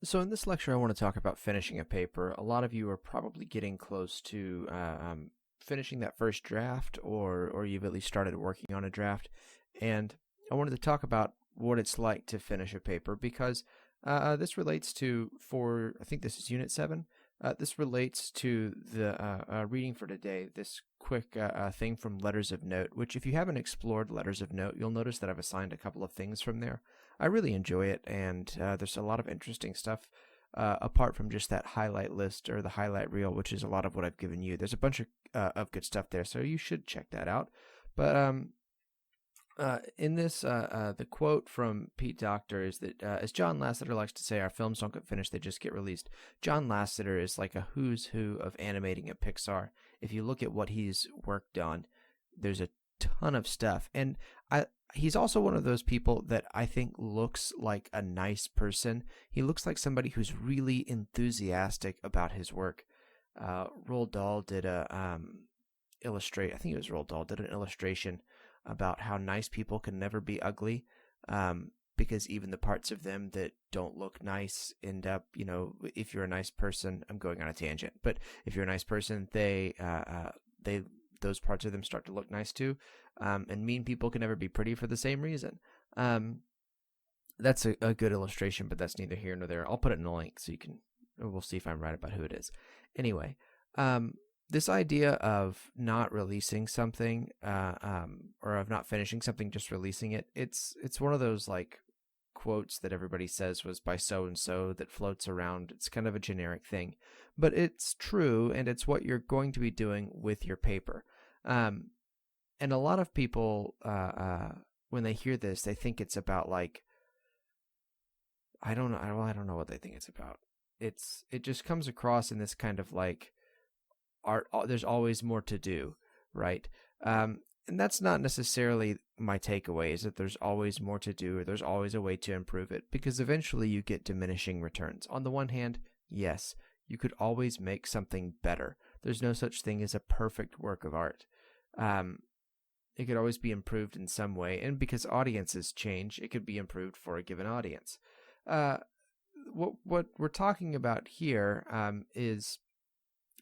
So, in this lecture, I want to talk about finishing a paper. A lot of you are probably getting close to finishing that first draft, or you've at least started working on a draft. And I wanted to talk about what it's like to finish a paper because this relates to, for I think this is Unit 7. This relates to the reading for today, this quick thing from Letters of Note, which, if you haven't explored Letters of Note, you'll notice that I've assigned a couple of things from there. I really enjoy it, and there's a lot of interesting stuff apart from just that highlight list or the highlight reel, which is a lot of what I've given you. There's a bunch of good stuff there, so you should check that out. But in this, the quote from Pete Docter is that, as John Lasseter likes to say, our films don't get finished, they just get released. John Lasseter is like a who's who of animating at Pixar. If you look at what he's worked on, there's a ton of stuff. And he's also one of those people that I think looks like a nice person. He looks like somebody who's really enthusiastic about his work. Roald Dahl did I think it was Roald Dahl did an illustration about how nice people can never be ugly, because even the parts of them that don't look nice end up, if you're a nice person, I'm going on a tangent, but if you're a nice person, they those parts of them start to look nice too. And mean people can never be pretty for the same reason. That's a good illustration, but that's neither here nor there. I'll put it in the link so you can. We'll see if I'm right about who it is. Anyway, this idea of not releasing something, or of not finishing something, just releasing it. It's one of those like quotes that everybody says was by so and so that floats around. It's kind of a generic thing, but it's true, and it's what you're going to be doing with your paper. And a lot of people, when they hear this, they think it's about like I don't know what they think it's about. It just comes across in this kind of like art. There's always more to do, right? And that's not necessarily my takeaway. Is that there's always more to do, or there's always a way to improve it, because eventually you get diminishing returns. On the one hand, yes, you could always make something better. There's no such thing as a perfect work of art. Um, it could always be improved in some way, and because audiences change, it could be improved for a given audience. Uh, what we're talking about here is,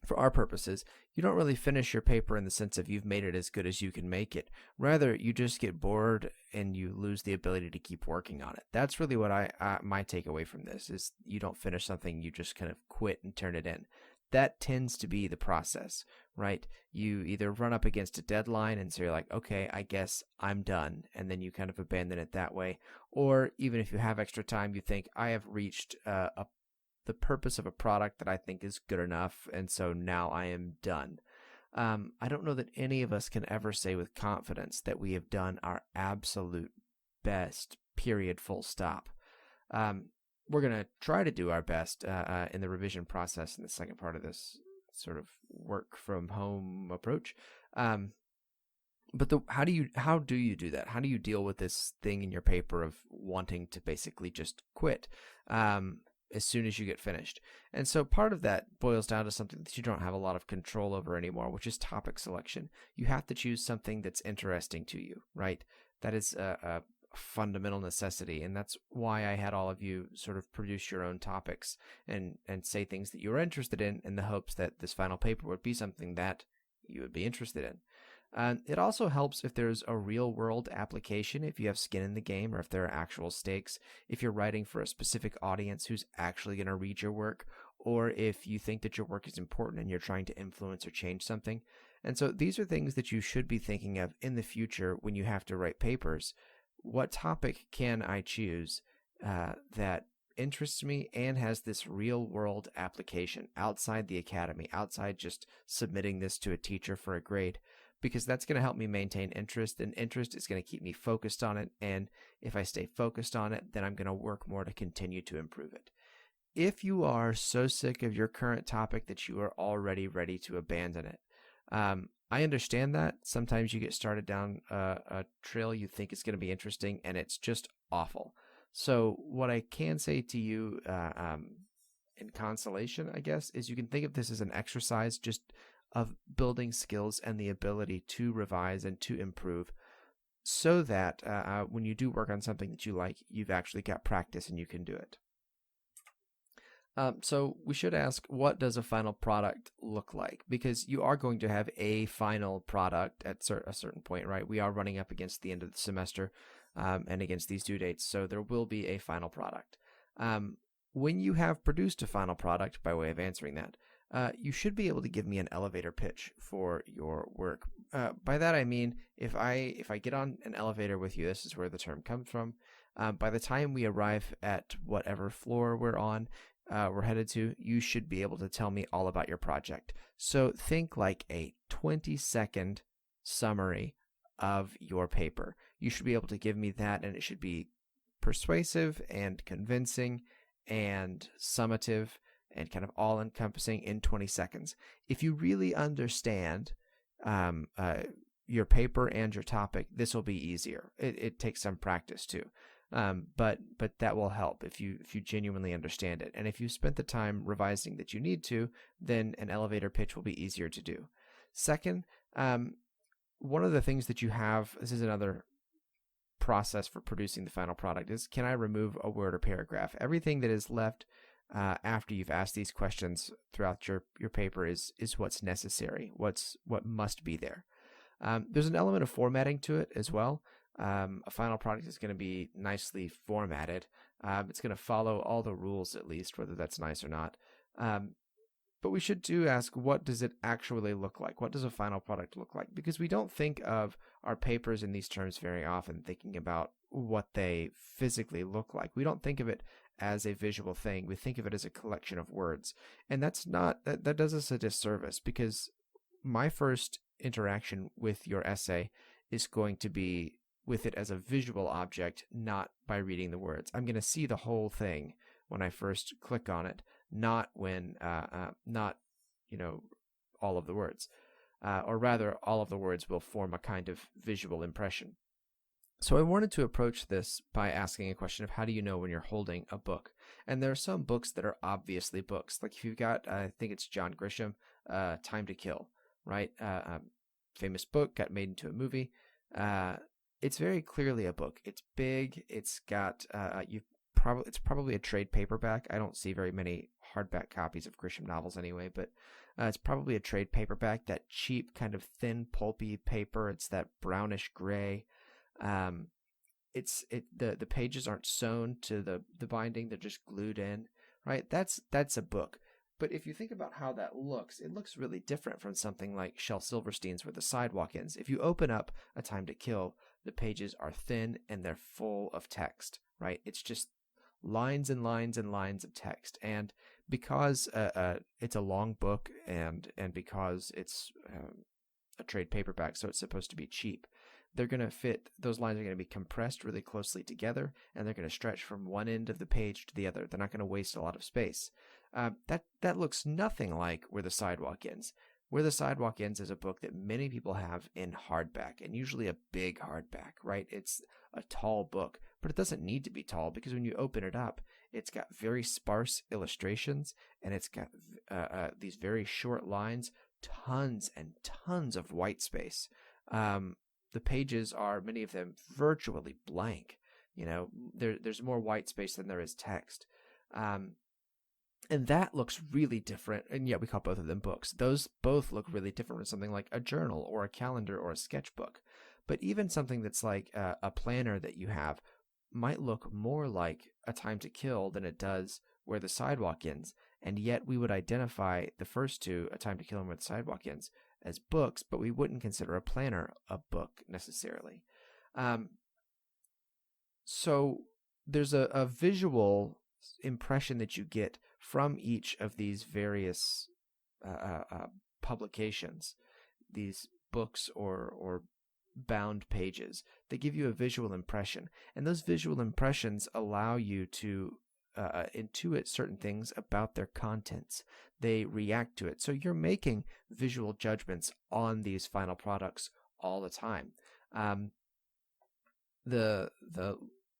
for our purposes, you don't really finish your paper in the sense of you've made it as good as you can make it. Rather, you just get bored and you lose the ability to keep working on it. That's really what my takeaway from this is. You don't finish something, you just kind of quit and turn it in. That tends to be the process, right? You either run up against a deadline and so you're like, okay, I guess I'm done, and then you kind of abandon it that way. Or even if you have extra time, you think, I have reached the purpose of a product that I think is good enough, and so now I am done. I don't know that any of us can ever say with confidence that we have done our absolute best, period, full stop. Um, we're going to try to do our best in the revision process in the second part of this sort of work from home approach. But how do you do that? How do you deal with this thing in your paper of wanting to basically just quit as soon as you get finished? And so part of that boils down to something that you don't have a lot of control over anymore, which is topic selection. You have to choose something that's interesting to you, right? That is a fundamental necessity, and that's why I had all of you sort of produce your own topics and say things that you were interested in the hopes that this final paper would be something that you would be interested in. It also helps if there's a real world application, if you have skin in the game, or if there are actual stakes, if you're writing for a specific audience who's actually going to read your work, or if you think that your work is important and you're trying to influence or change something. And so these are things that you should be thinking of in the future when you have to write papers. What topic can I choose that interests me and has this real world application outside the academy, outside just submitting this to a teacher for a grade? Because that's going to help me maintain interest, and interest is going to keep me focused on it. And if I stay focused on it, then I'm going to work more to continue to improve it. If you are so sick of your current topic that you are already ready to abandon it, I understand that. Sometimes you get started down a trail you think is going to be interesting, and it's just awful. So what I can say to you in consolation, I guess, is you can think of this as an exercise just of building skills and the ability to revise and to improve, so that when you do work on something that you like, you've actually got practice and you can do it. So we should ask, what does a final product look like? Because you are going to have a final product at a certain point, right? We are running up against the end of the semester and against these due dates, so there will be a final product. When you have produced a final product, by way of answering that, you should be able to give me an elevator pitch for your work. By that I mean, if I get on an elevator with you, this is where the term comes from. By the time we arrive at whatever floor we're headed to, you should be able to tell me all about your project. So think like a 20-second summary of your paper. You should be able to give me that, and it should be persuasive and convincing and summative and kind of all encompassing in 20 seconds. If you really understand your paper and your topic, this will be easier. It takes some practice too. But that will help if you genuinely understand it. And if you spent the time revising that you need to, then an elevator pitch will be easier to do. Second, one of the things that you have, this is another process for producing the final product, is can I remove a word or paragraph? Everything that is left after you've asked these questions throughout your paper is what's necessary, what must be there. There's an element of formatting to it as well. A final product is going to be nicely formatted. It's going to follow all the rules, at least, whether that's nice or not. But we should ask, what does it actually look like? What does a final product look like? Because we don't think of our papers in these terms very often, thinking about what they physically look like. We don't think of it as a visual thing. We think of it as a collection of words. And that does us a disservice, because my first interaction with your essay is going to be with it as a visual object, not by reading the words. I'm going to see the whole thing when I first click on it, not when, all of the words, or rather, all of the words will form a kind of visual impression. So I wanted to approach this by asking a question of, how do you know when you're holding a book? And there are some books that are obviously books. Like if you've got, I think it's John Grisham, Time to Kill, right? Famous book, got made into a movie. It's very clearly a book. It's big. It's got it's probably a trade paperback. I don't see very many hardback copies of Grisham novels anyway, but it's probably a trade paperback. That cheap kind of thin, pulpy paper. It's that brownish gray. The pages aren't sewn to the binding. They're just glued in. Right. That's a book. But if you think about how that looks, it looks really different from something like Shel Silverstein's Where the Sidewalk Ends. If you open up A Time to Kill, the pages are thin and they're full of text, right? It's just lines and lines and lines of text. And because it's a long book and because it's a trade paperback, so it's supposed to be cheap, those lines are going to be compressed really closely together, and they're going to stretch from one end of the page to the other. They're not going to waste a lot of space. That looks nothing like Where the Sidewalk Ends. Where the Sidewalk Ends is a book that many people have in hardback, and usually a big hardback, right? It's a tall book, but it doesn't need to be tall, because when you open it up, it's got very sparse illustrations, and it's got these very short lines, tons and tons of white space. The pages are, many of them, virtually blank. There's more white space than there is text. And that looks really different, and yet we call both of them books. Those both look really different from something like a journal or a calendar or a sketchbook. But even something that's like a planner that you have might look more like A Time to Kill than it does Where the Sidewalk Ends. And yet we would identify the first two, A Time to Kill and Where the Sidewalk Ends, as books, but we wouldn't consider a planner a book necessarily. So there's a visual impression that you get from each of these various publications, these books or bound pages. They give you a visual impression, and those visual impressions allow you to intuit certain things about their contents. They react to it. So you're making visual judgments on these final products all the time. The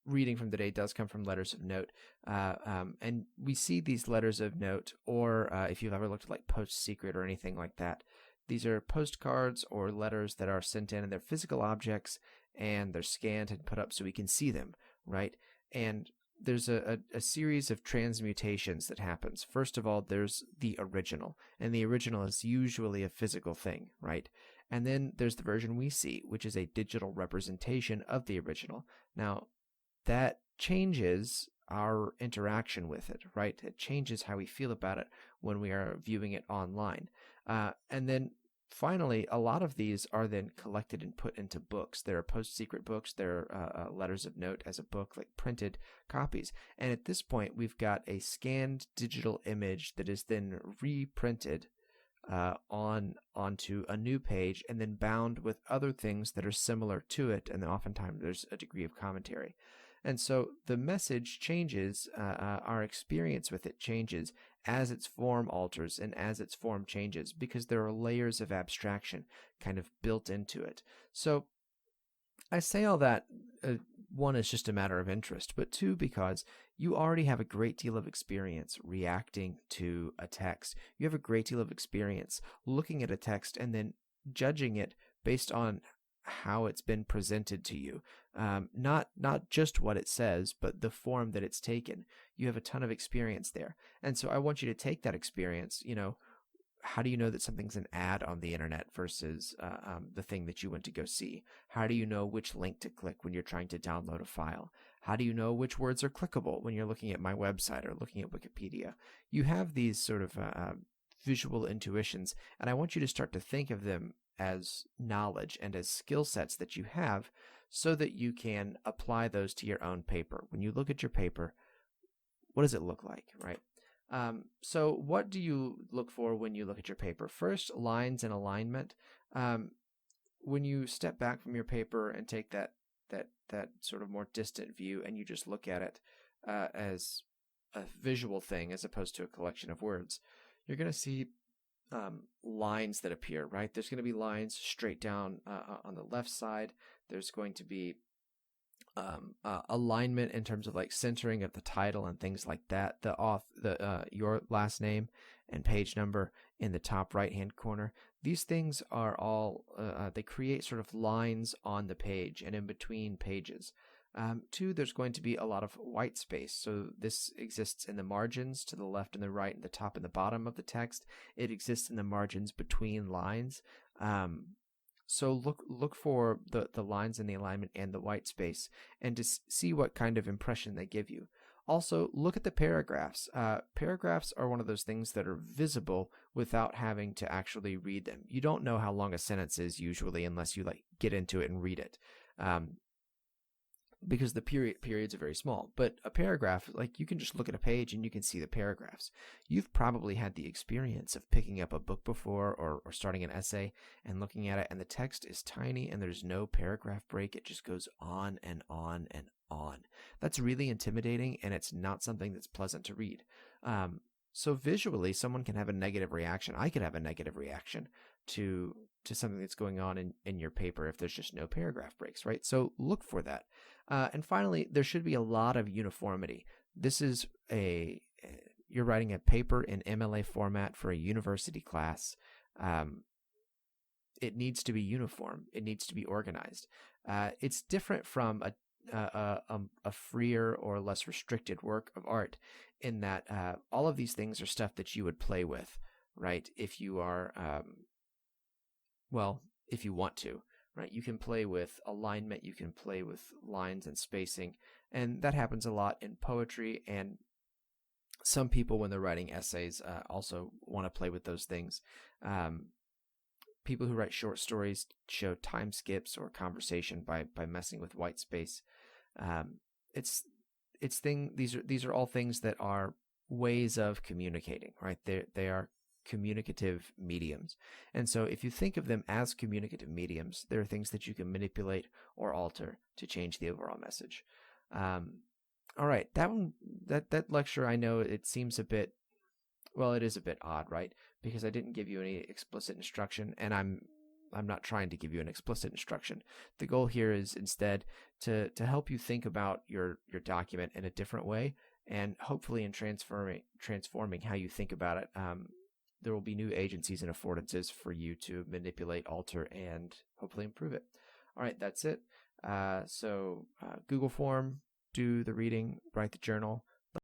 reading from today does come from Letters of Note, and we see these Letters of Note, or if you've ever looked at like Post Secret or anything like that, these are postcards or letters that are sent in, and they're physical objects, and they're scanned and put up so we can see them, right? And there's a series of transmutations that happens. First of all, there's the original, and the original is usually a physical thing, right? And then there's the version we see, which is a digital representation of the original. Now, that changes our interaction with it, right? It changes how we feel about it when we are viewing it online. And then finally, a lot of these are then collected and put into books. There are post-secret books. There are letters of note as a book, like printed copies. And at this point, we've got a scanned digital image that is then reprinted onto a new page and then bound with other things that are similar to it. And then oftentimes there's a degree of commentary. And so the message changes, our experience with it changes as its form alters and as its form changes, because there are layers of abstraction kind of built into it. So I say all that, one, is just a matter of interest, but two, because you already have a great deal of experience reacting to a text. You have a great deal of experience looking at a text and then judging it based on how it's been presented to you, not just what it says, but the form that it's taken. You have a ton of experience there, and so I want you to take that experience. How do you know that something's an ad on the internet versus the thing that you went to go see? How do you know which link to click when you're trying to download a file? How do you know which words are clickable when you're looking at my website or looking at Wikipedia? You have these sort of visual intuitions, and I want you to start to think of them as knowledge and as skill sets that you have, so that you can apply those to your own paper. When you look at your paper, what does it look like, right? So what do you look for when you look at your paper? First, lines and alignment. When you step back from your paper and take that sort of more distant view, and you just look at it as a visual thing as opposed to a collection of words, you're going to see lines that appear, right? There's going to be lines straight down on the left side. There's going to be alignment in terms of like centering of the title and things like that. Your last name and page number in the top right hand corner. These things are all they create sort of lines on the page and in between pages. Two, there's going to be a lot of white space. So this exists in the margins to the left and the right and the top and the bottom of the text. It exists in the margins between lines. So look for the lines in the alignment and the white space, and to see what kind of impression they give you. Also, look at the paragraphs. Paragraphs are one of those things that are visible without having to actually read them. You don't know how long a sentence is usually unless you get into it and read it. Because the periods are very small. But a paragraph, you can just look at a page and you can see the paragraphs. You've probably had the experience of picking up a book before, or starting an essay and looking at it, and the text is tiny and there's no paragraph break. It just goes on and on and on. That's really intimidating, and it's not something that's pleasant to read. So visually, someone can have a negative reaction. I could have a negative reaction to something that's going on in your paper if there's just no paragraph breaks, right? So look for that. And finally, there should be a lot of uniformity. This is you're writing a paper in MLA format for a university class. It needs to be uniform. It needs to be organized. It's different from a freer or less restricted work of art, in that all of these things are stuff that you would play with, right? If you are, if you want to, right? You can play with alignment, you can play with lines and spacing, and that happens a lot in poetry. And some people, when they're writing essays, also want to play with those things. People who write short stories show time skips or conversation by messing with white space. These are all things that are ways of communicating, right? They are communicative mediums. And so if you think of them as communicative mediums, there are things that you can manipulate or alter to change the overall message. All right, that lecture, I know it seems it is a bit odd, right? Because I didn't give you any explicit instruction, and I'm not trying to give you an explicit instruction. The goal here is instead to help you think about your document in a different way, and hopefully in transforming how you think about it. There will be new agencies and affordances for you to manipulate, alter, and hopefully improve it. All right, that's it. So Google form, do the reading, write the journal.